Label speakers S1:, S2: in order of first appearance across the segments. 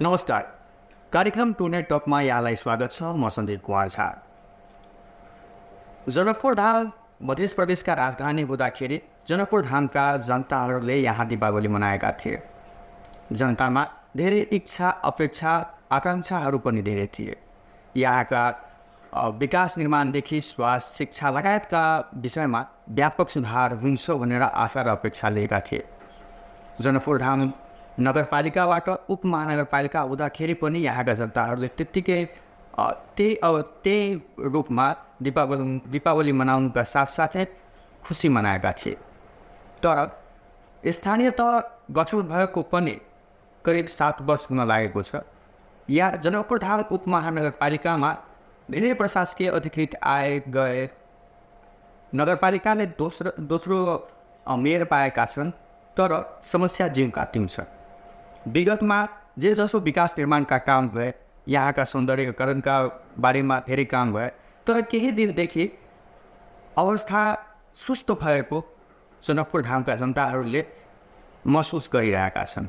S1: नमस्कार, कार्यक्रम टुडे टकमा यहाँलाई स्वागत छ। म सन्दीप कुमार झा। जनकपुर धाम मध्य प्रदेशका राजधानी हुँदाखेरि जनकपुर धामका जनताहरूले यहाँ दीपावली मनाएका थिए। जनतामा धेरै इच्छा, अपेक्षा, आकाङ्क्षाहरू पनि धेरै थिए। यहाँका विकास निर्माणदेखि स्वास्थ्य, शिक्षा लगायतका विषयमा व्यापक सुधार हुन्छ भनेर आशा र अपेक्षा लिएका थिए। जनकपुर धाम नगरपालिकाबाट उपमहानगरपालिका हुँदाखेरि पनि यहाँका जनताहरूले त्यत्तिकै त्यही रूपमा दीपावली मनाउनुका साथसाथै खुसी मनाएका थिए। तर स्थानीय तह गठन भएको पनि करिब 7 वर्ष हुन लागेको छ। यहाँ जनकपुर धाम उपमहानगरपालिकामा धेरै प्रशासकीय अधिकृत आए गए। नगरपालिकाले दोस्रो मेयर पाएका छन्, तर समस्या जिउका तिउँ छ। विगतमा जे जसो विकास निर्माणका काम भए, यहाँका सौन्दर्यकरणका बारेमा धेरै काम भए, तर केही दिनदेखि अवस्था सुस्त भएको जनकपुर धामका जनताहरूले महसुस गरिरहेका छन्।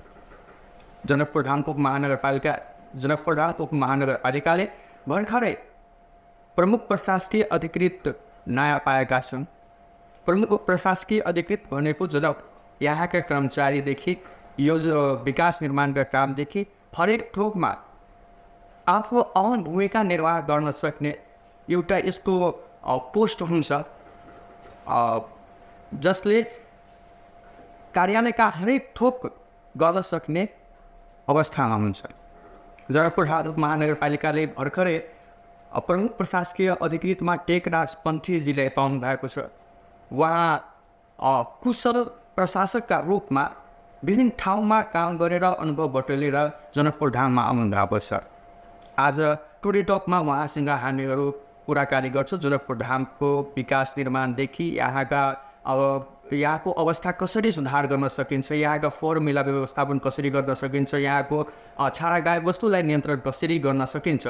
S1: जनकपुर धाम उपमहानगरपालिकाले भर्खरै प्रमुख प्रशासकीय अधिकृत नयाँ पाएका छन्। प्रमुख प्रशासकीय अधिकृत भनेको यहाँका कर्मचारीदेखि यो विकास निर्माणका कामदेखि हरेक थोकमा आफू अहम भूमिका निर्वाह गर्न सक्ने एउटा यस्तो पोस्ट हुन्छ जसले कार्यालयका हरेक थोक गर्न सक्ने अवस्थामा हुन्छ। जनकपुर महानगरपालिकाले भर्खरै प्रमुख प्रशासकीय अधिकृतमा टेकराज पन्थीजीले पाउनु भएको छ। उहाँ कुशल प्रशासकका रूपमा विभिन्न ठाउँमा काम गरेर अनुभव बटुलेर जनकपुर धाममा आउनु भएको छ। आज टुडे टकमा उहाँसँग हामीहरू कुराकानी गर्छौँ। जनकपुर धामको विकास निर्माणदेखि यहाँको अवस्था कसरी सुधार गर्न सकिन्छ, यहाँका फोहोर मैला व्यवस्थापन कसरी गर्न सकिन्छ, यहाँको छाडा गाई वस्तुलाई नियन्त्रण कसरी गर्न सकिन्छ,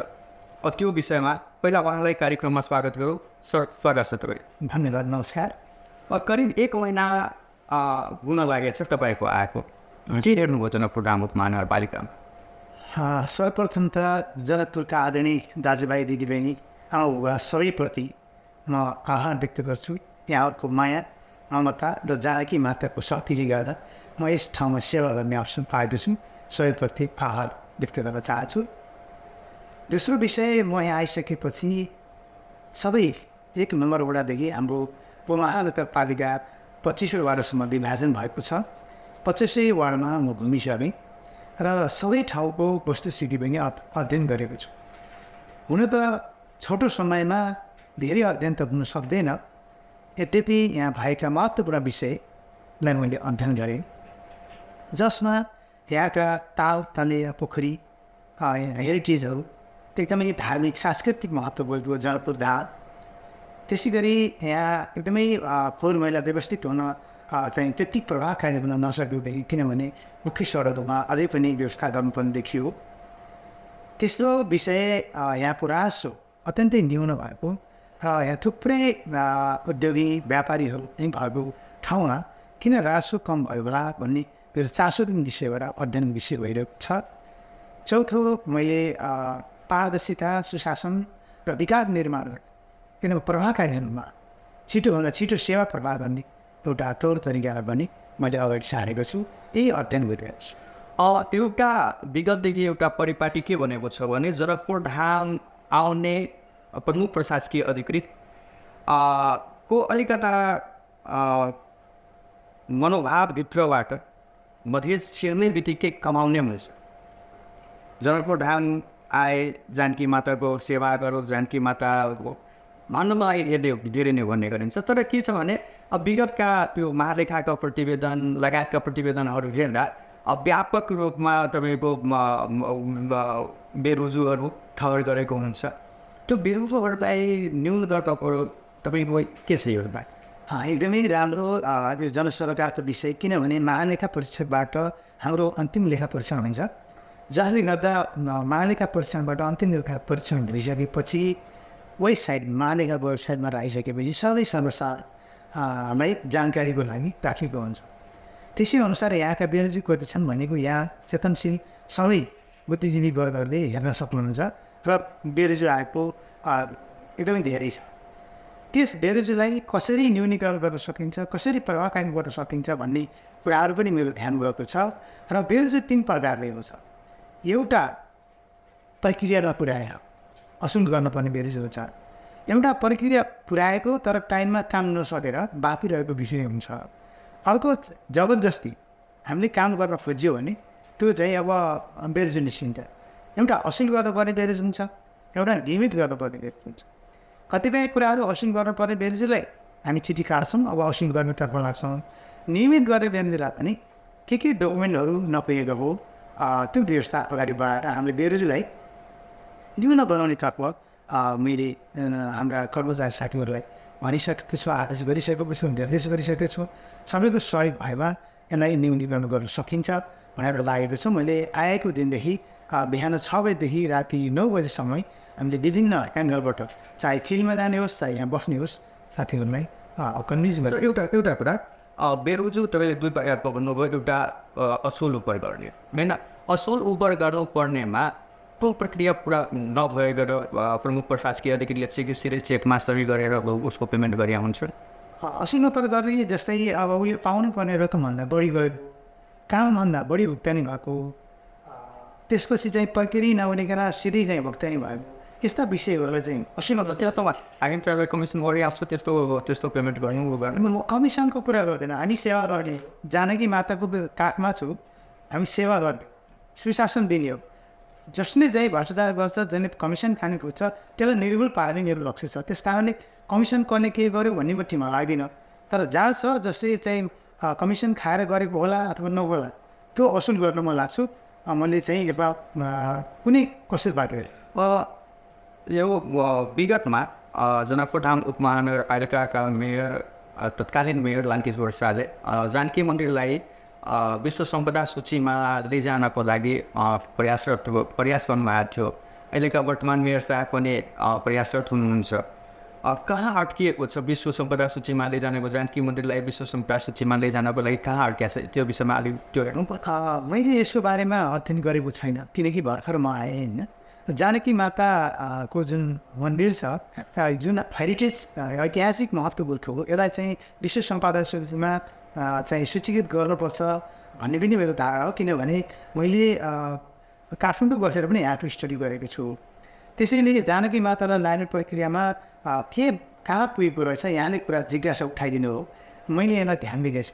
S1: त्यो विषयमा पहिला उहाँलाई कार्यक्रममा स्वागत गरौँ। सर, स्वागत छ तपाईँ।
S2: धन्यवाद, नमस्कार।
S1: करिब 1 महिना हुन लागेको छ तपाईँको आएको। के हेर्नुभयो जनकपुर धाम उपमहानगरपालिकामा?
S2: सर्वप्रथम त जनकपुरका आदरणीय दाजुभाइ दिदीबहिनी सबैप्रति म आभार व्यक्त गर्छु। यहाँहरूको माया, ममता र जानकी माताको शक्तिले गर्दा म यस ठाउँमा सेवा गर्ने अवसर पाएको छु। सबैप्रति आभार व्यक्त गर्न चाहन्छु। दोस्रो विषय, म यहाँ आइसकेपछि सबै 1 नम्बर वडादेखि हाम्रो उपमहानगरपालिका 25 वार्डसम्म विभाजन भएको छ। 25 वार्डमा म घुमिसकेँ र सबै ठाउँको वस्तुस्थिति पनि अध्ययन गरेको छु। हुन त छोटो समयमा धेरै अध्ययन त हुन सक्दैन, यद्यपि यहाँ भएका महत्त्वपूर्ण विषयलाई मैले अध्ययन गरेँ, जसमा यहाँका ताल, तलेया, पोखरी, हेरिटेजहरू एकदमै धार्मिक सांस्कृतिक महत्त्व भएको जनकपुर धाम। त्यसै गरी यहाँ एकदमै फोहोर मैला व्यवस्थित हुन चाहिँ त्यति प्रभावकारी हुन नसकेदेखि, किनभने मुख्य सडकमा अझै पनि व्यवस्था गर्नुपर्ने देखियो। तेस्रो विषय, यहाँको राजस्व अत्यन्तै न्यून भएको र यहाँ थुप्रै उद्योगी व्यापारीहरू भएको ठाउँमा किन राजस्व कम भयो होला भन्ने मेरो चासोको विषयबाट अध्ययन विषय भइरहेको छ। चौथो, मैले पारदर्शिता, सुशासन र विकास निर्माण किनभने प्रभावकारीहरूमा छिटोभन्दा छिटो सेवा प्रवाह गर्ने एउटा तौर तरिकालाई पनि मैले अगाडि सारेको छु। यही अध्ययन गरिरहेको छु।
S1: एउटा विगतदेखि एउटा परिपाटी के भनेको छ भने जनकपुर धाम आउने प्रमुख प्रशासकीय अधिकृत को अलिकता मनोभावभित्रबाट मधेस छिर्ने बित्तिकै कमाउने हुन्छ। जनकपुर धाम आए, जानकी माताको सेवा गरौँ, जानकी माताको भन्नुमा धेरै नै भन्ने गरिन्छ। तर के छ भने विगतका त्यो महालेखाका प्रतिवेदन लगायतका प्रतिवेदनहरू हेर्दा व्यापक रूपमा तपाईँको बेरोजुहरू ठहर गरेको हुन्छ। त्यो बेरोजुहरूलाई न्यून गर्नको तपाईँको के छ योजना?
S2: एकदमै राम्रो यो जनसरकारको विषय, किनभने महालेखा परीक्षकबाट हाम्रो अन्तिम लेखा परीक्षण हुन्छ, जसले गर्दा महालेखा परीक्षणबाट अन्तिम लेखा परीक्षण भइसकेपछि वेबसाइट, महालेखाको वेबसाइटमा राखिसकेपछि सबै सर्वसाधारणलाई जानकारीको लागि राखेको हुन्छ। त्यसै अनुसार यहाँका बेरोजगार कति छन् भनेको यहाँ चेतनशील सबै बुद्धिजीवी वर्गहरूले हेर्न सक्नुहुन्छ र बेरोजगार आएको एकदमै धेरै छ। त्यस बेरोजगारी कसरी न्यूनीकरण गर्न सकिन्छ, कसरी प्रभावकारी गर्न सकिन्छ भन्ने कुराहरू पनि मेरो ध्यान गएको छ। र बेरोजगारी 3 प्रकारले हुन्छ। एउटा प्रक्रियामा पुर्याएर असुल गर्नुपर्ने बेरोजगार छ। एउटा प्रक्रिया पुर्याएको तर टाइममा काम नसकेर बाँकी रहेको विषय हुन्छ। अर्को जबरजस्ती हामीले काम गर्न खोज्यो भने त्यो चाहिँ अब बेरोजगार निस्किन्छ। एउटा असुल गर्नुपर्ने बेरोजगार हुन्छ, एउटा नियमित गर्नुपर्ने बेरोजगार हुन्छ। कतिपय कुराहरू असुल गर्नुपर्ने बेरोजगारलाई हामी चिठी काट्छौँ, अब असुल गर्नेतर्फ लाग्छौँ। नियमित गर्ने बेरोजगार पनि के डकुमेन्टहरू नपुगेको हो त्यो व्यवस्था अगाडि बढाएर हामीले बेरोजगारलाई न्यून बनाउनेतर्फ मैले हाम्रा कर्मचारी साथीहरूलाई भनिसकेको छु, आदेश गरिसकेको छु, निर्देश गरिसकेको छु। सबैको सहयोग भएमा यसलाई न्यूनीकरण गर्न सकिन्छ भनेर लागेको छ। मैले आएको दिनदेखि बिहान 6 बजीदेखि राति 9 बजीसम्म हामीले विभिन्न एङ्गलबाट चाहे फिल्डमा जाने होस् चाहे यहाँ बस्ने होस् साथीहरूलाई कन्भिन्स गरेर
S1: एउटा कुरा बेरोजगार तपाईँले 2 प्रकारको भन्नुभयो। एउटा असुल उपर गर्ने, होइन असुल उपर गर्नुपर्नेमा त्यो प्रक्रिया पुरा नभएर प्रमुख प्रशासकीय अधिकारीले सिधै चेकमा सही गरेर उसको पेमेन्ट गरे हुन्छ।
S2: असुल उपर गर्ने जस्तै अब उसले पाउनुपर्ने रकमभन्दा बढी गयो, कामभन्दा बढी भुक्तानी भएको, त्यसपछि चाहिँ प्रक्रिया नहुनेकन सिधै चाहिँ भुक्तानी भयो, यस्ता विषयहरूलाई चाहिँ
S1: असुल त्यो त हामी ट्राभल कमिसन गरिहाल्छु, त्यस्तो पेमेन्ट गर्नु।
S2: म कमिसनको कुरा गर्दैन, हामी सेवा गर्ने जानकी माताको काखमा छु, हामी सेवा गर्ने सुशासन दिने हो। जसले चाहिँ भ्रष्टाचार गर्छ, जसले कमिसन खाने खोज्छ त्यसलाई निर्मूल पार्ने मेरो लक्ष्य छ। त्यस कारणले कमिसन कसले के गर्यो भन्ने म टिममा लाग्दिनँ। तर जहाँ छ जसले चाहिँ कमिसन खाएर गरेको होला अथवा नहोला त्यो असुल गर्न म लाग्छु। मैले चाहिँ कुनै कसैबाट
S1: यो विगतमा जनकपुर धाम उपमहानगरपालिकाका मेयर तत्कालीन मेयर लाङ्केश्वर शाहले जानकी मन्दिरलाई विश्व सम्पदा सूचीमा लैजानको लागि प्रयासरत गर्नुभएको थियो। अहिलेका वर्तमान मेयर साहब पनि प्रयासरत हुनुहुन्छ। कहाँ अड्किएको छ विश्व सम्पदा सूचीमा लैजानेको, जानकी मन्दिरलाई विश्व सम्पदा सूचीमा लैजानको लागि कहाँ अड्किएको छ त्यो विषयमा अलिक त्यो हेर्नु पर्छ।
S2: मैले यसको बारेमा अध्ययन गरेको छैन, किनकि भर्खर म आएँ होइन। जानकी माताको जुन मन्दिर छ, जुन हेरिटेज ऐतिहासिक महत्त्व बोकेको हो, यसलाई चाहिँ विश्व सम्पदा सूचीमा चाहिँ सूचीकृत गर्नुपर्छ भन्ने पनि मेरो धारणा हो। किनभने मैले काठमाडौँ बसेर पनि यहाँ स्टडी गरेको छु। त्यसैले जानकी मातालाई लाने प्रक्रियामा के कहाँ पुगेको रहेछ यहाँले कुरा जिज्ञासा उठाइदिनु हो, मैले यसलाई ध्यान दिएको छु।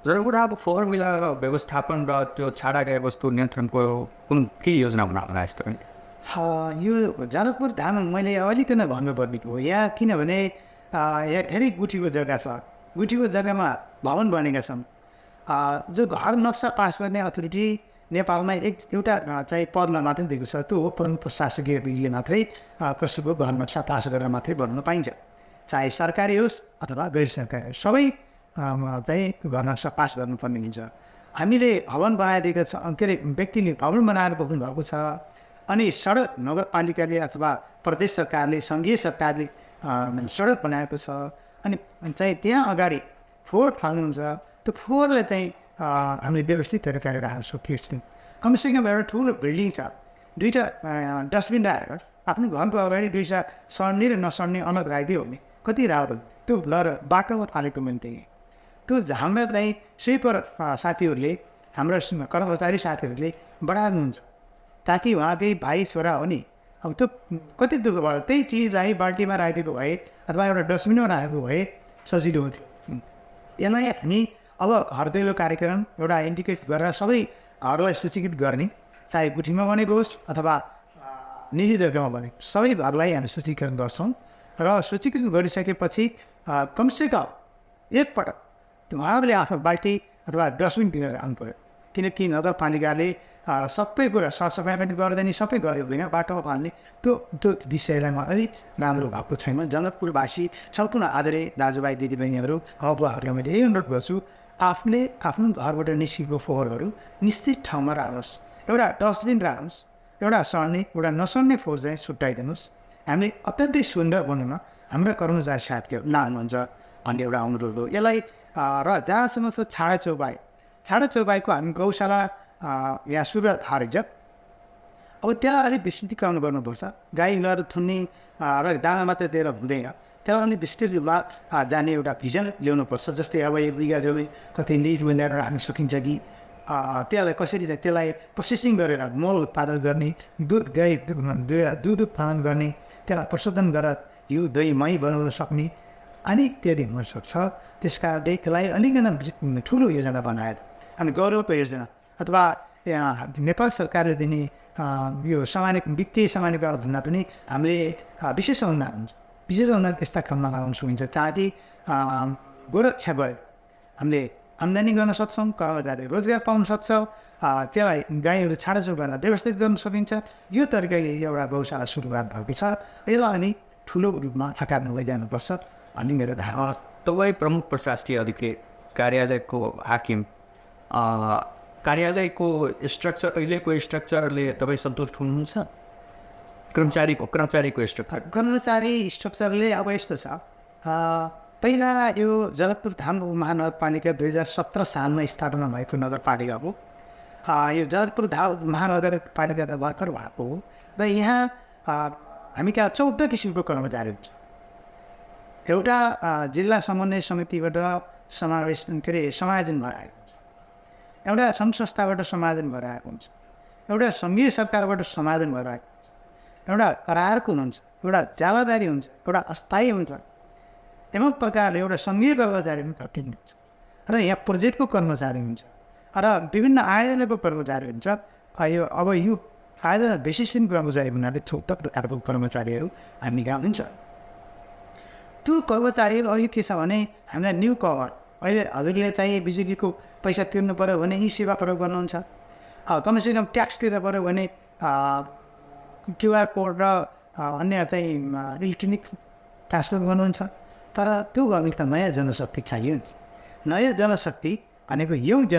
S1: जनकपुर अब फोहोर मैला व्यवस्थापन र त्यो छाडा गए वस्तु नियन्त्रणको कुन के योजना बनाउनु यस्तो?
S2: यो जनकपुर धाम मैले अलिकति भन्नुपर्ने हो यहाँ, किनभने यहाँ धेरै गुठीको जग्गा छ। गुठीको जग्गामा भवन बनेका छन्। जो घर नक्सा पास गर्ने अथोरिटी नेपालमा एउटा चाहिँ पदमा मात्रै दिएको छ, त्यो हो प्रमुख प्रशासकीय अधिकारीले मात्रै कसैको घर नक्सा पास गरेर मात्रै बनाउन पाइन्छ। चाहे सरकारी होस् अथवा गैर सरकारी होस्, सबै चाहिँ घर नक्सा पास गर्नुपर्ने हुन्छ। हामीले भवन बनाइदिएको छ, के अरे व्यक्तिले भवन बनाएर बोक्नु भएको छ। अनि सडक नगरपालिकाले अथवा प्रदेश सरकारले सङ्घीय सरकारले सडक बनाएको छ। अनि चाहिँ त्यहाँ अगाडि फोहोर फाल्नुहुन्छ, त्यो फोहोरलाई चाहिँ हामीले व्यवस्थित तरिकाले राख्न सकिएको। कमसेकम एउटा ठुलो बिल्डिङ छ, 2टा डस्टबिन राखेर आफ्नो घरको अगाडि 2टा सड्ने र नसड्ने अलग राखिदियो भने कति राम्रो। त्यो लर बाटोमा फालेको मान्छे त्यो हाम्रा चाहिँ स्विपर साथीहरूले, हाम्रा कर्मचारी साथीहरूले बढाउनुहुन्छ ताकि उहाँकै भाइ छोरा हो नि, अब त्यो कति दुःख भयो। त्यही चिजलाई बाल्टीमा राखिदिएको भए अथवा एउटा डस्टबिनमा राखेको भए सजिलो हुन्थ्यो। यसलाई हामी अब घर दैलो कार्यक्रम एउटा इन्डिकेट गरेर सबै घरलाई सूचीकृत गर्ने, चाहे गुठीमा बनेको होस् अथवा निजी जग्गामा बनेको, सबै घरलाई हामी सूचीकरण गर्छौँ। र सूचीकृत गरिसकेपछि कमसेकम एकपटक उहाँहरूले आफ्नो बाल्टी अथवा डस्टबिन किनेर आउनु पऱ्यो। किनकि नगरपालिकाले सबै कुरा सरसफाइ पनि गर्दैन, सबै गरेको हुँदैन, बाटोमा फाल्ने त्यो विषयलाई म अलिक राम्रो भएको छैन। जनकपुरवासी सम्पूर्ण आदरणीय दाजुभाइ दिदीबहिनीहरू अबुवाहरूलाई मैले यही अनुरोध गर्छु, आफूले आफ्नो घरबाट निस्केको फोहोरहरू निश्चित ठाउँमा राख्नुहोस्। एउटा डस्टबिन राख्नुहोस्, एउटा सड्ने एउटा नसड्ने फोहोर चाहिँ छुट्याइदिनुहोस्। हामीले अत्यन्तै सुन्दर बनाउन हाम्रा कर्मचारी साथीहरू लाग्नुहुन्छ भन्ने एउटा अनुरोध हो। यसलाई र जहाँसम्म छ छाडा चौपाई, छाडा चौपाईको हामी गौशाला यहाँ सुरुवात हारेछ। अब त्यसलाई अलिक विस्तृतीकरण गर्नुपर्छ। गाईहरू थुन्ने र दाना मात्रै दिएर हुँदैन, त्यसलाई अलिक विस्तृत रूपमा जाने एउटा भिजन ल्याउनुपर्छ। जस्तै अब एक बिघा जमिन कति लिज मिलाएर राख्न सकिन्छ कि त्यसलाई कसरी चाहिँ त्यसलाई प्रोसेसिङ गरेर मल उत्पादन गर्ने, दुध उत्पादन गर्ने, त्यसलाई प्रशोधन गरेर घिउ दही मही बनाउन सक्ने अनि इत्यादि हुनसक्छ। त्यस कारणले त्यसलाई अलिकति ठुलो योजना बनाएर अनि गौरवको योजना अथवा नेपाल सरकारले दिने यो वित्तीय सामान्यताभन्दा पनि हामीले विशेष अनुदान हुन्छ। विशेष अनुदान त्यस्ता काममा लगाउन सकिन्छ ताकि गोरक्षा भयो हामीले आम्दानी गर्न सक्छौँ, कर्मचारी रोजगार पाउन सक्छ, त्यसलाई गाईहरू छाडाछुड गरेर व्यवस्थित गर्न सकिन्छ। यो तरिकाले एउटा गौशाला सुरुवात भएको छ। यसलाई अनि ठुलो रूपमा आकारमा लैजानुपर्छ भन्ने मेरो धारणा।
S1: तपाईँ प्रमुख प्रशासकीय अधिकारी कार्यालयको हाकिम, कार्यालयको स्ट्रक्चर अहिलेको स्ट्रक्चरले तपाईँ सन्तुष्ट हुनुहुन्छ? कर्मचारीको स्ट्रक्चर
S2: स्ट्रक्चरले अब यस्तो छ। पहिला यो जनकपुर धाम महानगरपालिका 2017 सालमा स्थापना भएको नगरपालिका हो। यो जनकपुर धाम महानगरपालिका त भर्खर भएको हो र यहाँ हामी कहाँ 14 किसिमको कर्मचारी हुन्छ। एउटा जिल्ला समन्वय समितिबाट समावेशन समायोजन भएर आएको हुन्छ, एउटा सङ्घ संस्थाबाट समायोजन भएर आएको हुन्छ, एउटा सङ्घीय सरकारबाट समायोजन भएर आएको हुन्छ, एउटा करारको हुन्छ, एउटा जावादारी हुन्छ, एउटा अस्थायी हुन्छ। एवं प्रकारले एउटा सङ्घीय कर्मचारी पनि थपिने हुन्छ र यहाँ प्रोजेक्टको कर्मचारी हुन्छ र विभिन्न आयोजनाको कर्मचारी हुन्छ। अब यो आयोजना बेसिसको कर्मचारी हुनाले थोक प्रकारको कर्मचारीहरू हामी कहाँ हुन्छ। त्यो कर्मचारीहरू अहिले के छ भने हामीलाई न्यू कभर, अहिले हजुरले चाहिँ बिजुलीको पैसा तिर्नु पऱ्यो भने यी सेवा प्रयोग गर्नुहुन्छ, कमसेकम ट्याक्स तिर्नु पऱ्यो भने क्युआर कोड र अन्य चाहिँ इलेक्ट्रोनिक ट्रान्सफर गर्नुहुन्छ। तर त्यो गर्ने त नयाँ जनशक्ति चाहियो नि। नयाँ जनशक्ति भनेको यङ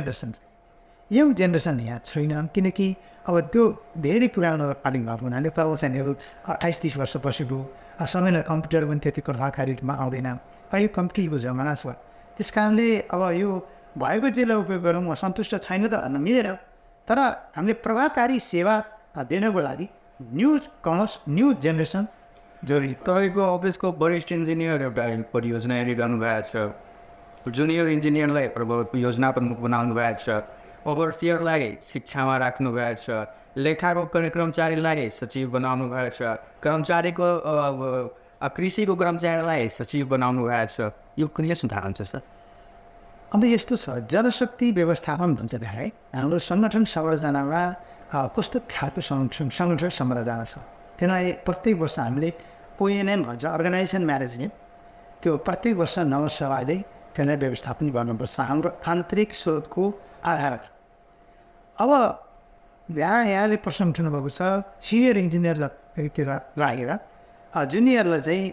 S2: जेनेरेसन यहाँ छैन, किनकि अब त्यो धेरै पुरानो नगरपालिका भएको हुनाले कर्मचारीहरू 28-30 वर्ष बसेको, सबैलाई कम्प्युटर पनि त्यतिको प्रभावकारी रूपमा आउँदैन। अहिले कम्प्युटरको जमाना छ। त्यस कारणले अब यो भएको त्यसलाई उपयोग गरौँ, सन्तुष्ट छैन त भन्न मिलेन। तर हामीले प्रभावकारी सेवा दिनको लागि न्यू जेनेरेसन जरुरी।
S1: तपाईँको अफिसको वरिष्ठ इन्जिनियर एउटा परियोजना हेरिरहनु भएको छ, जुनियर इन्जिनियरलाई योजना प्रमुख बनाउनु भएको छ, ओभरसियरलाई शिक्षामा राख्नु भएको छ, लेखाको कर्मचारीलाई सचिव बनाउनु भएको छ, कृषिको कर्मचारीलाई सचिव बनाउनु भएको छ। यो कुन सुधार हुन्छ सर?
S2: अब यस्तो छ, जनशक्ति व्यवस्थापन भन्छ है, हाम्रो सङ्गठन संरचनामा कस्तो खालको सङ्गठन संरचना छ त्यसलाई प्रत्येक वर्ष हामीले ONM भन्छ, अर्गनाइजेसन म्यानेजमेन्ट, त्यो प्रत्येक वर्ष नव सेवाले त्यसलाई व्यवस्थापन गर्नुपर्छ हाम्रो आन्तरिक स्रोतको आधार। अब यहाँले प्रश्न उठाउनुभएको छ सिनियर इन्जिनियरलाई राखेर जुनियरलाई चाहिँ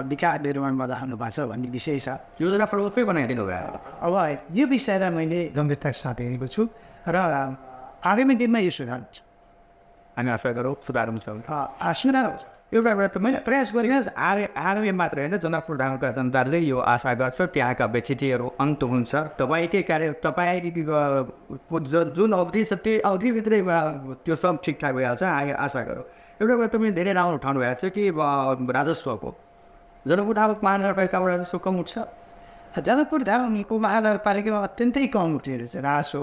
S2: विकास निर्माणमा राख्नु भएको छ भन्ने विषय छ।
S1: योजना प्रमुखै बनाइदिनु भयो।
S2: अब यो विषयलाई मैले गम्भीरताका साथ हेरेको छु र आगामी दिनमा यो सुधार हुन्छ।
S1: हामी आशा गरौँ सुधार हुन्छ।
S2: सुधार हुन्छ। एउटा कुरा त मैले प्रयास गरेँ, आरबी मात्र होइन, जनकपुर धामका जनताले यो आशा गर्छ त्यहाँका व्यक्तिहरू अन्त हुन्छ। तपाईँकै तपाईँ जुन अवधि छ त्यो अवधिभित्रै त्यो सब ठिकठाक भइहाल्छ आशा गरौँ। एउटा कुरा तपाईँ धेरै राम्रो उठाउनु भएको छ कि राजस्वको, जनकपुर धाम महानगरपालिकाको राजस्व कम उठ्छ। जनकपुर धामको महानगरपालिकामा अत्यन्तै कम उठेर चाहिँ राजस्व,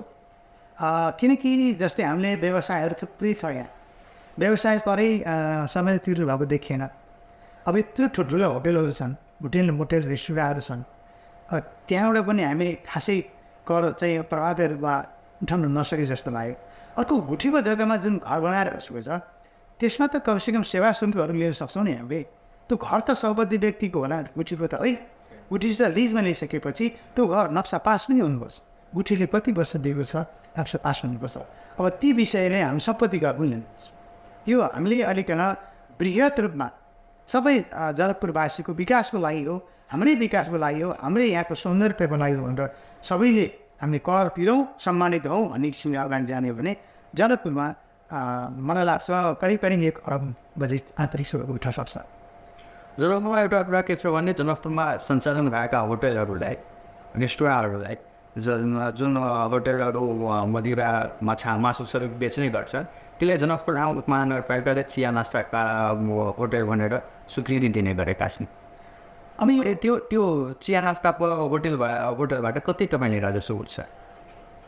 S2: किनकि जस्तै हामीले व्यवसायहरू थुप्रै छ यहाँ, व्यवसाय परै समय तिर्नु भएको देखिएन। अब यत्रो ठुल्ठुलो होटेलहरू छन्, मोटेल रेस्टुरेन्टहरू छन्, त्यहाँबाट पनि हामी खासै कर चाहिँ प्रभावकारी रूपमा उठाउन नसके जस्तो लाग्यो। अर्को गुठीको जग्गामा जुन घर बनाएर बसेको छ त्यसमा त कमसेकम सेवा शुल्कहरू लिन सक्छौँ नि हामीले। त्यो घर त सम्बन्धित व्यक्तिको होला, गुठीको त होइन। गुठी चाहिँ लिजमा लिइसकेपछि त्यो घर नक्सा पास पनि हुनुपर्छ। गुठीले कति वर्ष दिएको छ नक्सा पास हुनुपर्छ। अब ती विषयले हामी सम्पत्ति घर पनि लिनुपर्छ। यो हामीले अलिकन बृहत रूपमा सबै जनकपुरवासीको विकासको लागि हो, हाम्रै विकासको लागि हो, हाम्रै यहाँको सौन्दर्यताको लागि हो भनेर सबैले हामीले कर तिरौँ, सम्मानित हौँ भन्ने किसिमले अगाडि जाने हो भने जनकपुरमा मलाई लाग्छ करिब 1 अरब बजेट आन्तरिक स्रोत उठ्न सक्छ।
S1: जनकपुरमा एउटा कुरा के छ भने जनकपुरमा सञ्चालन भएका होटलहरूलाई, रेस्टुरेन्टहरूलाई जुन होटलहरू मदिरा माछा मासुहरू बेच्ने गर्छ त्यसले जनकपुर महानगरपालिकाले चिया नास्ताका होटल भनेर स्वीकृति दिने गरेका छन्। अनि त्यो चिया नास्ताको होटलबाट कति तपाईँले राजस्व उठ्छ?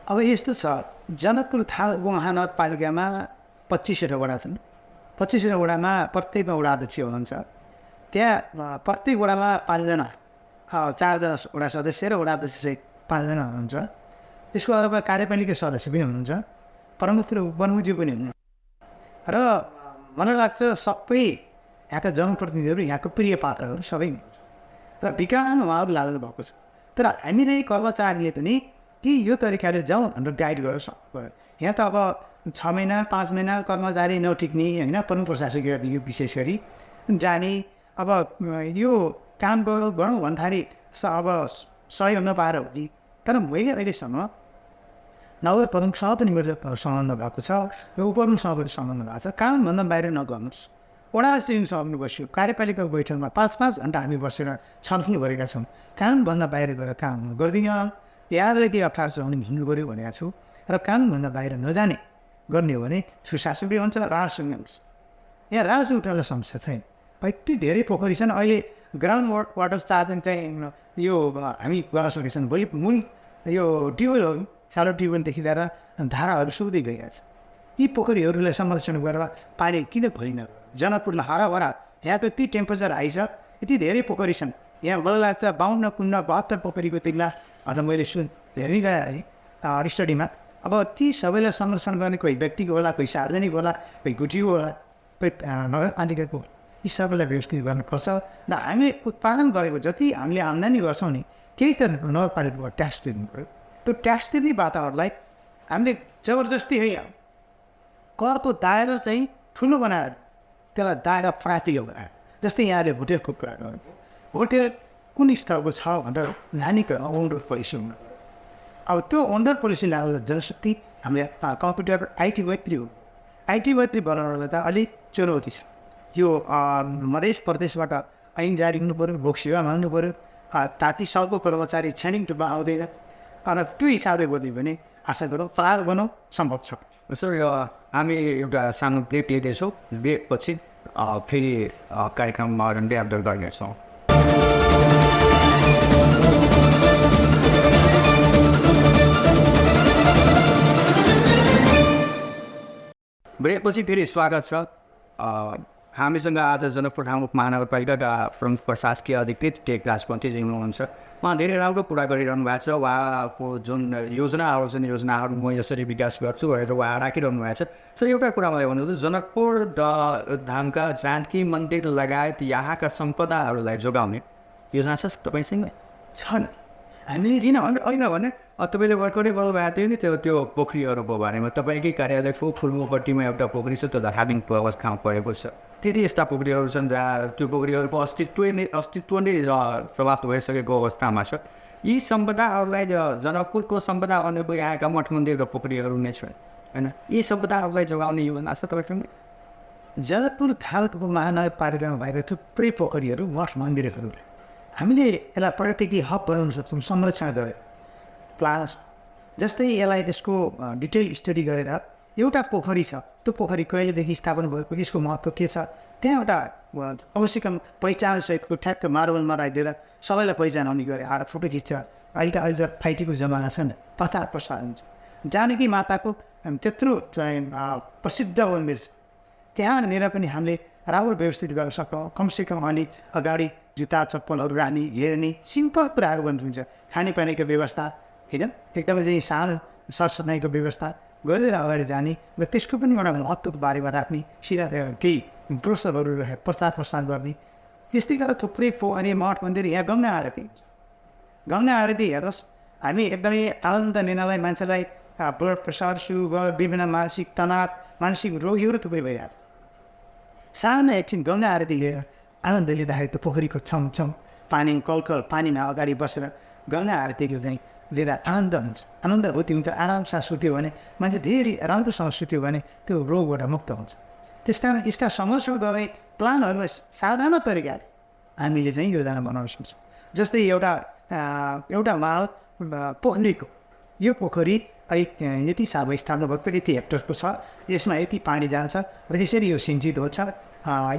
S2: अब यस्तो छ, जनकपुर महानगरपालिकामा 25वटा वडा छन्। 25वटा वडामा प्रत्येकमा वडा अध्यक्ष हुनुहुन्छ। त्यहाँ प्रत्येक वडामा 5जना 4जना वडा सदस्य र वडा अध्यक्ष सहित 5जना हुनुहुन्छ। त्यसको अलावा कार्यपालिका सदस्य पनि हुनुहुन्छ, प्रमुखज्यू पनि हुनुहुन्छ। र मलाई लाग्छ सबै यहाँका जनप्रतिनिधिहरू, यहाँको प्रिय पात्रहरू सबै हुनुहुन्छ र विकासमा उहाँहरू लाग्नु भएको छ। तर हामीले कर्मचारीले पनि कि यो तरिकाले जाउँ भनेर गाइड गरेर सक्नु। यहाँ त अब 6 महिना 5 महिना कर्मचारी नटिक्ने होइन, प्रमुख प्रशासकीय अधिकारी विशेष गरी जाने, अब यो काम गरौँ भन्दाखेरि अब सहयोग नपाएर हो कि। तर मैले अहिलेसम्म नगर प्रमुखसँग पनि मेरो सम्बन्ध भएको छ र उपप्रमुखसँग पनि सम्बन्ध भएको छ। कामभन्दा बाहिर नगर्नुहोस्। वडा अध्यक्षसँग पनि बस्यो, कार्यपालिकाको बैठकमा 5-5 घन्टा हामी बसेर छलफल गरेका छौँ। कामभन्दा बाहिर गएर काम गर्दिनँ, यहाँले के अप्ठ्यारो छ भने हिँड्नु पऱ्यो भनेको छु। र कामभन्दा बाहिर नजाने गर्ने हो भने सुशासन पनि हुन्छ, राजस्व पनि हुन्छ। यहाँ राजस्व उठाउने समस्या छैन। यति धेरै पोखरी छन्। अहिले ग्राउन्ड वाटर चार्जिङ चाहिँ यो हामी गर्न सकेका छौँ। भोलि मूल यो ट्युबवेलहरू, सानो ट्युबवेलदेखि लिएर धाराहरू सुक्दै गइरहेछ। यी पोखरीहरूलाई संरक्षण गरेर पानी किन भरिन? जनकपुरमा हराभरा यहाँको यति टेम्परेचर हाई छ, यति धेरै पोखरी छन्। यहाँ मलाई लाग्छ 52 कुण्ड 72 पोखरीको तिल्ला भनेर मैले धेरै गएँ स्टडीमा। अब ती सबैलाई संरक्षण गर्ने कोही व्यक्तिको होला, कोही सार्वजनिक होला, कोही गुठीको होला, कोही नगरपालिकाको होला। यी सबैलाई व्यवस्थित गर्नुपर्छ। र हामी उत्पादन गरेको जति हामीले आम्दानी गर्छौँ नि, केही त नगरपालिकाको ट्याक्स तिर्नु पऱ्यो। त्यो ट्याक्स तिर्ने वातावरणलाई हामीले जबरजस्ती होइन, करको दायरा चाहिँ ठुलो बनाएर त्यसलाई दायरा प्रातिको बनाएर। जस्तै यहाँले होटेलको कुरा गर्नुभयो, होटेल कुन स्तरको छ भनेर नानीको ओनर पोलिसी हुनु। अब त्यो ओनर पोलिसी ल्याएर जनशक्ति हामीले कम्प्युटर आइटी मैत्री हो। आइटी मैत्री बनाउनलाई त अलिक चुनौती छ। यो मध्य प्रदेशबाट ऐन जारी हुनु पऱ्यो, लोक सेवा माग्नु पऱ्यो, 33 सालको कर्मचारी छानिङ टुप्पा आउँदैन। तर त्यो हिसाबले बोल्यो भने आशा गरौँ प्रार बनाउँ सम्भव छ।
S1: सर, हामी एउटा सानो ब्रेक लिँदैछौँ। ब्रेकपछि फेरि कार्यक्रममा अपडेट गर्नेछौँ। ब्रेकपछि फेरि स्वागत छ। हामीसँग आज जनकपुर महानगरपालिकाका प्रमुख प्रशासकीय अधिकृत टेकराज पन्थीजी हुनुहुन्छ। उहाँ धेरै राम्रो कुरा गरिरहनु भएको छ। उहाँको जुन योजनाहरू छन्, योजनाहरू म यसरी विकास गर्छु भनेर उहाँ राखिरहनु भएको छ। सर, एउटा कुरा मैले भन्नु, जनकपुर धामका जानकी मन्दिर लगायत यहाँका सम्पदाहरूलाई जोगाउने योजना छ तपाईँसँग?
S2: छन्। हामीले किन होइन भने तपाईँले भर्खरै गर्नुभएको थियो नि त्यो पोखरीहरूको बारेमा। तपाईँकै कार्यालयको फुलमोपट्टिमा एउटा पोखरी छ, त्यो धार्मिक अवस्थामा परेको छ। धेरै यस्ता पोखरीहरू छन् जहाँ त्यो पोखरीहरूको अस्तित्व नै समाप्त भइसकेको अवस्थामा छ। यी सम्पदाहरूलाई जनकपुरको सम्पदा भनेको यहाँका मठ मन्दिर र पोखरीहरू नै छन् होइन। यी सम्पदाहरूलाई जोगाउने योजना छ तपाईँसँग? जनकपुर महानगरपालिकामा भएका थुप्रै पोखरीहरू, मठ मन्दिरहरूले हामीले यसलाई पर्यटकीय हब बनाउन सक्छौँ संरक्षण गरेर। प्लान जस्तै यसलाई त्यसको डिटेल स्टडी गरेर एउटा पोखरी छ, त्यो पोखरी कहिलेदेखि स्थापना भएको, यसको महत्त्व के छ, त्यहाँ एउटा अवश्यकम पहिचानसहितको ठ्याक्क मार्बलमा राखिदिएर सबैलाई पहिचान आउने गरे आएर फोटो खिच्छ। अहिले त फाइटीको जमाना छ नि, प्रचार प्रसार हुन्छ। जानकी माताको त्यत्रो चाहिँ प्रसिद्ध मन्दिर छ, त्यहाँनिर पनि हामीले राम्रो व्यवस्थित गर्न सक्छौँ। कमसेकम अनि अगाडि जुत्ता चप्पलहरू राख्ने, हेर्ने सिम्पल कुराहरू बन्नुहुन्छ। खानेपानीको व्यवस्था होइन, एकदमै चाहिँ सानो सरसफाइको व्यवस्था गरेर अगाडि जाने र त्यसको पनि एउटा महत्त्वको बारेमा राख्ने, सिधा केही ब्रोसरहरू राखेर प्रचार प्रसार गर्ने। त्यस्तै गरेर थुप्रै पोखरी मठ मन्दिर। यहाँ गङ्गा आरती हुन्छ। गङ्गा आरती हेर्नुहोस्, हामी एकदमै आनन्द लिनलाई मान्छेलाई ब्लड प्रेसर, सुगर, विभिन्न मानसिक तनाव, मानसिक रोगीहरू थुप्रै भइरहेको छ। सानो एकछिन गङ्गा आरती लिएर आनन्द लिँदाखेरि त्यो पोखरीको छमछम पानी, कलकल पानीमा अगाडि बसेर गङ्गा आरतीको चाहिँ लिँदा आनन्द हुन्छ, आनन्दभूति हुन्छ। आरामसँग सुत्यो भने मान्छे धेरै राम्रोसँग सुत्यो भने त्यो रोगबाट मुक्त हुन्छ। त्यस कारण यसका समस्या गर्ने प्लानहरू साधारण तरिकाले हामीले चाहिँ योजना बनाउन सक्छौँ। जस्तै एउटा माहौल पोखरीको यो पोखरी यति सार्व स्थानमा भएको यति हेक्टरको छ, यसमा यति पानी जान्छ र यसरी यो सिन्चित हुन्छ,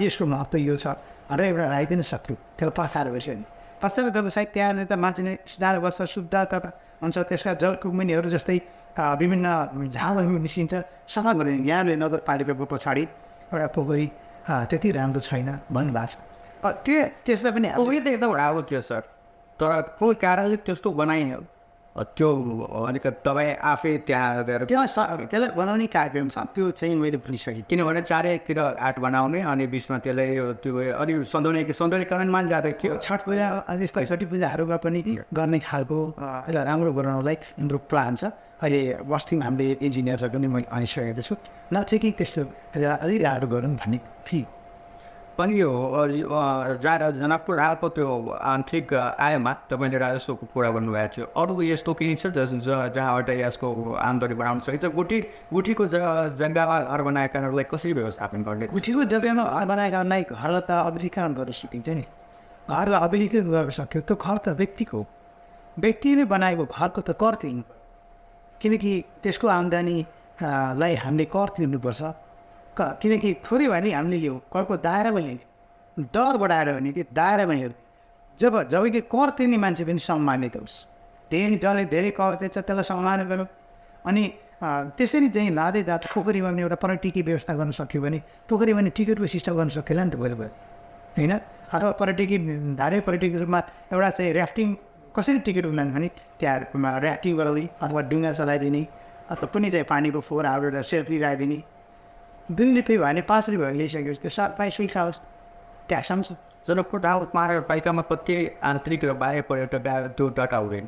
S2: यसको महत्त्व यो छ र एउटा राइदिन सक्यो। त्यसलाई प्रचार भइसक्यो नि, प्रचार गर्दा सायद त्यहाँनिर त मान्छेले सुधार गर्छ, शुद्धता हुन्छ, त्यसका जलकुम्बिनीहरू जस्तै विभिन्न झालहरू निस्किन्छ, सफा गरिदिने। यहाँले नगरपालिकाको पछाडि एउटा पोखरी त्यति राम्रो छैन भन्नुभएको छ। त्यसलाई पनि
S1: पोखरी त एकदम राम्रो थियो सर, तर कोही कारणले त्यस्तो बनाइयो त्यो अलिकति तपाईँ आफै त्यहाँ गएर
S2: त्यसलाई बनाउने कार्यक्रम छ, त्यो चाहिँ मैले भुलिसकेँ।
S1: किनभने चारैतिर आर्ट बनाउने अनि बिचमा त्यसलाई त्यो अलिक सौन्दर्यकरणमा ज्यादा के
S2: छठ पूजा यस्ता छठी पूजाहरूमा पनि गर्ने खालको यसलाई राम्रो बनाउनलाई हाम्रो प्लान छ। अहिले बस्तीमा हामीले इन्जिनियरहरू पनि मैले भनिसकेको छु, नचाहिँ कि त्यस्तो अझै राम्रो गरौँ भन्ने थिएँ।
S1: पनि यो जनकपुर हालको त्यो आन्तरिक आयमा तपाईँले राजस्वको कुरा गर्नुभएको थियो, अरू यस्तो केही छ जहाँबाट यसको आमदनी बढाउन सकिन्छ? गुठीको जग्गामा घर बनाएकाहरूलाई कसरी व्यवस्थापन गर्ने?
S2: गुठीको जग्गामा घर बनाएकाहरूलाई घरलाई त अभिलीकरण गर्न सकिन्छ नि, घरलाई अभिलीकरण गर्न सक्यो। त्यो घर त व्यक्तिको, व्यक्तिले बनाएको घरको त कर तिर्नु, किनकि त्यसको आम्दानीलाई हामीले कर तिर्नुपर्छ। किनकि थोरै भए नि हामीले यो करको दायरामा हेर्ने, डर बढाएर भने कि दायरामा हेर्ने, जब कि कर तिर्ने मान्छे पनि सम्मानित होस्। जसले धेरै कर तिर्छ त्यसलाई सम्मान गरौँ। अनि त्यसरी चाहिँ लाँदै जाँदा पोखरीमा पनि एउटा पर्यटकीय व्यवस्था गर्न सक्यो भने पोखरीमा पनि टिकटको सिस्टम गर्न सकिएला नि त भयो होइन? अथवा धार्मिक पर्यटकीय रूपमा एउटा चाहिँ ऱ्याफ्टिङ कसरी टिकट उठाउने भने त्यहाँ ऱ्याफ्टिङ गराउने अथवा डुङ्गा चलाइदिने, अथवा कुनै चाहिँ पानीको फोहोर हालेर सेल्फी लगाइदिने। 2 रुपियाँ भयो भने 5 रुपियाँ लिइसकेपछि त्यो 5 आउँछ, ट्याक्स आउँछ।
S1: जनकपुर महानगरपालिकामा कति आन्तरिक र बाह्य पर्यटक त्यो डाटा हुँदैन?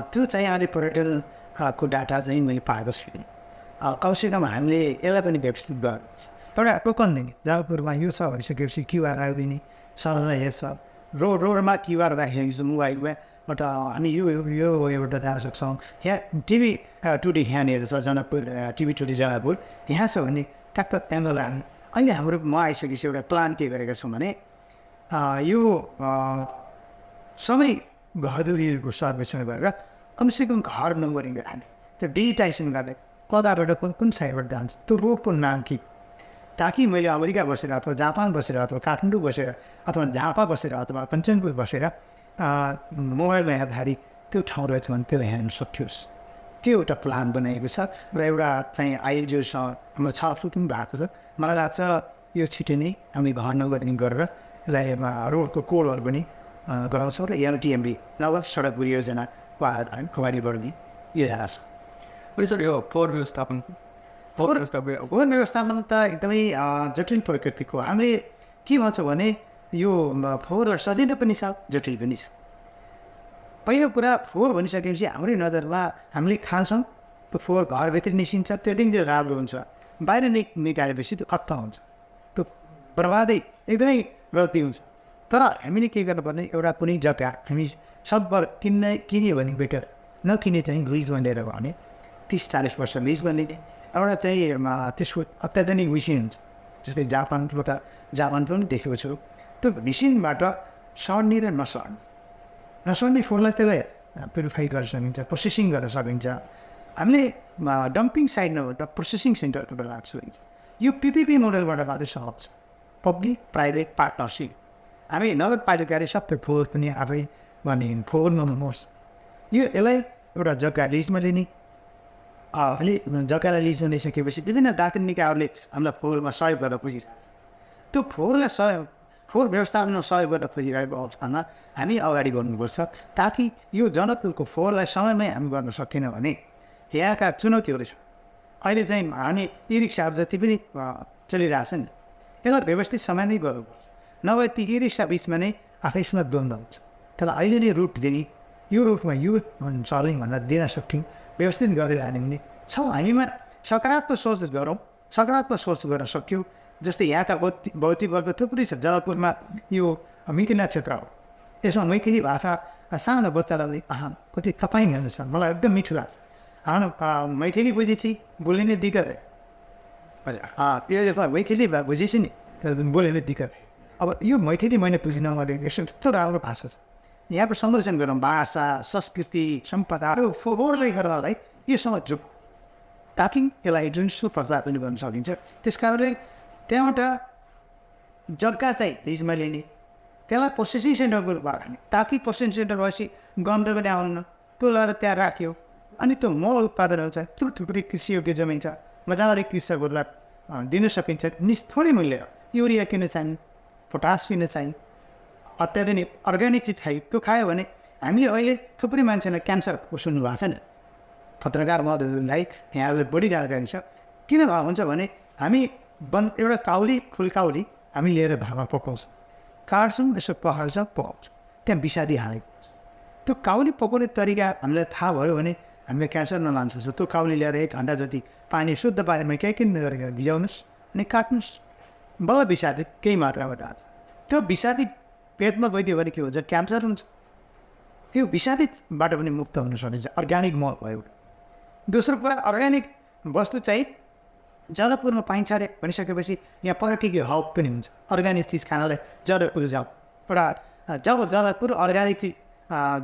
S2: त्यो चाहिँ अहिले पर्यटनको डाटा चाहिँ मैले पाएको छुइनँ। कमसेकम हामीले यसलाई पनि व्यवस्थित गर्नुपर्छ। एउटा टोकन दिने, जनकपुरमा यो छ भइसकेपछि क्युआर राखिदिने, सरलाई हेर्छ। रोडमा क्युआर राखिसकेपछि मोबाइलमा बट हामी यो एउटा जान सक्छौँ। यहाँ टिभी टुडे यहाँनिर छ, जनकपुर टिभी टुडे जनकपुर यहाँ छ भने ट्याक्क त्यहाँ लानु। अहिले हाम्रो म आइसकेपछि एउटा प्लान के गरेका छौँ भने यो सबै घरधुरीहरूको सर्वेक्षण गरेर कमसेकम घर नम्बरिङ गर्ने, त्यो डिजिटाइजेसन गर्ने, कताबाट कुन साइडबाट जान्छ, त्यो रोडको नाम के, ताकि मैले अमेरिका बसेर अथवा जापान बसेर अथवा काठमाडौँ बसेर अथवा झापा बसेर अथवा कञ्चनपुर बसेर मोबाइलमा हेर्दाखेरि त्यो ठाउँ रहेछ भने त्यसलाई हेर्न सकियोस्। त्यो एउटा प्लान बनाएको छ र एउटा चाहिँ आइएलजिओसँग हाम्रो छलफल पनि भएको छ। मलाई लाग्छ यो छिटो नै हामी घर नगरिङ गरेर यसलाई रोडको कोडहरू पनि गराउँछौँ र एमटिएमबी नगर सडक परियोजनाको अगाडि बढ्ने योजना छ।
S1: अनि सर यो फोहोर व्यवस्थापन
S2: त एकदमै जटिल प्रकृतिको। हामीले के भन्छ भने यो फोहोर सजिलो पनि छ, जटिल पनि छ। पहिलो कुरा फोहोर भनिसकेपछि हाम्रै नजरमा हामीले खान्छौँ, त्यो फोहोर घरभित्र निस्किन्छ, त्यो दिन राम्रो हुन्छ, बाहिर निकालेपछि त्यो खत्ता हुन्छ, त्यो बर्बादै एकदमै गल्ती हुन्छ। तर हामीले के गर्नुपर्ने, एउटा कुनै जग्गा हामी सबभर किन्यो भने बेटर, नकिने चाहिँ लिजमा लिएर भने 30-40 वर्ष लिजमा लिने। एउटा चाहिँ त्यसको अत्याधुनिक मेसिन हुन्छ, जस्तै जापान पनि देखेको छु। त्यो मेसिनबाट सर्ने र नसर्ने फोहोरलाई त्यसलाई प्युरिफाई गर्न सकिन्छ, प्रोसेसिङ गर्न सकिन्छ। हामीले डम्पिङ साइड नभएर प्रोसेसिङ सेन्टरबाट लाग्छ। यो पिपिपी मोडलबाट मात्रै सहज छ, पब्लिक प्राइभेट पार्टनरसिप। हामी नगरपालिकाले सबै फोहोर पनि आफै गर्ने, फोहोर नहोस्। यसलाई एउटा जग्गा लिजमा लिने, अहिले जग्गालाई लिजमा लिइसकेपछि विभिन्न दार्जिलिङ निकायहरूले हामीलाई फोहोरमा सहयोग गरेर खोजिरहेको छ। त्यो फोहोर व्यवस्थापनमा सहयोग गरेर खोजिरहेको अवस्थामा हामी अगाडि बढ्नुपर्छ, ताकि यो जनकपुरको फोहोरलाई समयमै हामी गर्न सकेनौँ भने यहाँका चुनौतीहरू छ। अहिले चाहिँ हामी ई रिक्साहरू जति पनि चलिरहेछ नि, यसलाई व्यवस्थित समय नै गर्नुपर्छ, नभए ती ई रिक्सा बिचमा नै आफैसँग द्वन्द्व हुन्छ। तर अहिले नै रुट दिने, यो रुटमा यो चल्ने भनेर दिन सक्यौँ, व्यवस्थित गरेर लाने भने छौँ। हामीमा सकारात्मक सोच गरौँ, सकारात्मक सोच गर्न सक्यौँ। जस्तै यहाँका भौतिक वर्ग थुप्रै छ। जनकपुरमा यो मिथिला क्षेत्र हो, यसमा मैथिली भाषा सानो बच्चालाई कति तपाईँ हेर्नुहोस्, मलाई एकदम मिठो लाग्छ। मैथिली बुझेपछि बोल्ने दिक्कत है, मैथिली बुझेपछि नि बोल्ने दिक्कत। अब यो मैथिली मैले बुझिनँ, मैले यस्तो राम्रो भाषा छ, यहाँको संरक्षण गरौँ, भाषा संस्कृति सम्पदाहरू फोहोरले गर्दा है योसँग जो ताकि यसलाई जुनसुकै प्रचार पनि गर्न सकिन्छ। त्यस कारणले त्यहाँबाट जग्गा चाहिँ लिजमा लिने, त्यसलाई प्रोसेसिङ सेन्टरको रूपमा राख्ने, ताकि प्रोसेसिङ सेन्टर भएपछि गन्ध पनि आउन्न, त्यो लगाएर त्यहाँ राख्यो। अनि त्यो मल उत्पादनहरू छ, थुप्रै कृषियोग्य जमिन छ, मजाले कृषकहरूलाई दिन सकिन्छ। थोरै मूल्य युरिया किन्न चाहिने, पोटास किन्न चाहिने, अत्याधुनिक अर्ग्यानिक चिज खायो, त्यो खायो भने हामीले अहिले थुप्रै मान्छेलाई क्यान्सरको सुन्नु भएको छैन। पत्रकार महोदयहरूलाई यहाँलाई बढी जानकारी छ। किन भएको हुन्छ भने हामी एउटा काउली फुलकाउली हामी लिएर भामा पकाउँछौँ, काट्छौँ, यसो पखाल्छ, पकाउँछौँ, त्यहाँ विषादी हालेको त्यो काउली पकाउने तरिका हामीलाई थाहा भयो भने हामीले क्यान्सर नलान्छ। त्यो काउली ल्याएर 1 घन्टा जति पानी शुद्ध पानीमा केही किन्न गरेर भिजाउनुहोस् अनि काट्नुहोस्, बल्ल विषादी केही मात्राबाट आउँछ। त्यो विषादी पेटमा गइदियो भने के हुन्छ, क्यान्सर हुन्छ। त्यो विषादीबाट पनि मुक्त हुन सकिन्छ, अर्ग्यानिक मल भयो। दोस्रो कुरा, अर्ग्यानिक वस्तु चाहिँ जनकपुरमा पाइन्छ अरे भनिसकेपछि यहाँ पर्यटकीय हब पनि हुन्छ। अर्ग्यानिक चिज खानालाई जनकपुर जाऊ, एउटा जब जनकपुर अर्ग्यानिक चिज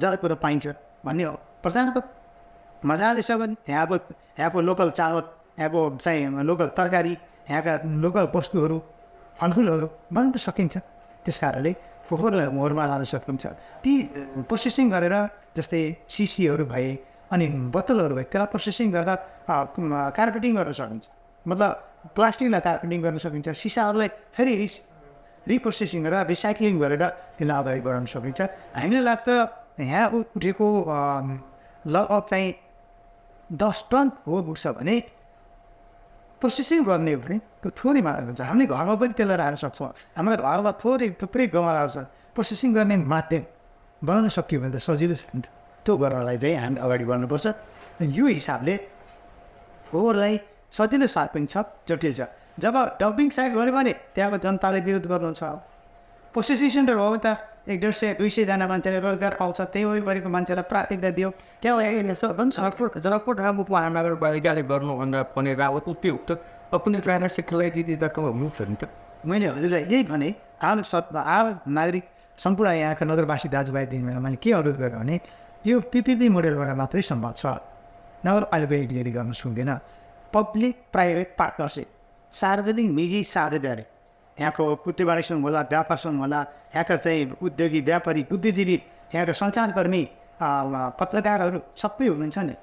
S2: जनकपुरमा पाइन्छ भन्ने हो प्रधानको मजाले छ भने यहाँको लोकल चावल, यहाँको चाहिँ लोकल तरकारी, यहाँका लोकल वस्तुहरू फलफुलहरू बनाउन सकिन्छ। त्यस कारणले फोहोरलाई मोहरमा लान सकिन्छ। ती प्रोसेसिङ गरेर जस्तै सिसीहरू भए अनि बोतलहरू भए त्यसलाई प्रोसेसिङ गरेर कार्पेटिङ गर्न सकिन्छ। मतलब प्लास्टिकलाई कार्पेटिङ गर्न सकिन्छ, सिसाहरूलाई फेरि रिप्रोसेसिङ गरेर रिसाइक्लिङ गरेर त्यसलाई अगाडि बढाउन सकिन्छ। हामीलाई लाग्छ यहाँ उठेको लगभग चाहिँ 10 टन हो पुग्छ भने प्रोसेसिङ गर्ने हो भने त्यो थोरै मात्रा हुन्छ। हामीले घरमा पनि त्यसलाई राख्न सक्छौँ। हाम्रो घरमा थुप्रै गमलाहरू छ, प्रोसेसिङ गर्ने माध्यम बनाउन सक्यो भने त सजिलो छ नि त। त्यो गर्नलाई चाहिँ हामी अगाडि बढ्नुपर्छ। यो हिसाबले फोहोरलाई सजिलो साथ पनि छ, जटिल छ। जब डम्पिङ साइट गऱ्यो भने त्यहाँको जनताले विरोध गर्नुहुन्छ। प्रोसेसिङ सेन्टर हो भने त 100-200 मान्छेले रोजगार पाउँछ, त्यही वरिपरिको मान्छेलाई प्राथमिकता दियो।
S1: त्यहाँ जनकपुर महानगरपालिकाले गर्नुभन्दा पनि अब उपयुक्त कुनै ट्राइनर सेक्टरलाई दिँदा हुन्छ नि त।
S2: मैले हजुरलाई यही भने आम नागरिक सम्पूर्ण यहाँका नगरवासी दाजुभाइदेखि मैले के अनुरोध गरेँ भने यो पिपिपी मोडेलबाट मात्रै सम्भव छ। नगरपालिका एक्लिएर गर्न सक्दैन। पब्लिक प्राइभेट पार्टनरसिप, सार्वजनिक निजी साझेदारी, यहाँको उद्योगवादी सङ्घ होला, व्यापार सङ्घ होला, यहाँका चाहिँ उद्योगी व्यापारी बुद्धिजीवी, यहाँका सञ्चारकर्मी, पत्रकारहरू सबै हुनुहुन्छ नि।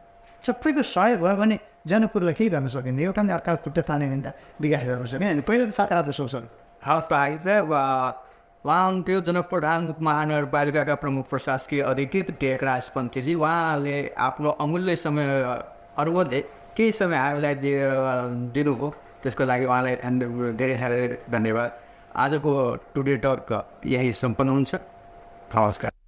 S2: सबैको सहयोग भयो भने जनकपुरलाई केही गर्न सकिन्छ। एउटा नि अर्काको खुट्टा तान्यो भने त विकास गर्न सकिन्छ। पहिला त 7 सोच्छ।
S1: हवस् त अहिले चाहिँ उहाँ हुनुहुन्थ्यो जनकपुर महानगरपालिकाका प्रमुख प्रशासकीय अधिकृत टेकराज पन्थीजी। उहाँले आफ्नो अमूल्य समयहरूमध्ये केही समय हामीलाई दिनुभयो, त्यसको लागि उहाँलाई धेरै धेरै धन्यवाद। आजको टुडे टक यही सम्पन्न हुन्छ। नमस्कार।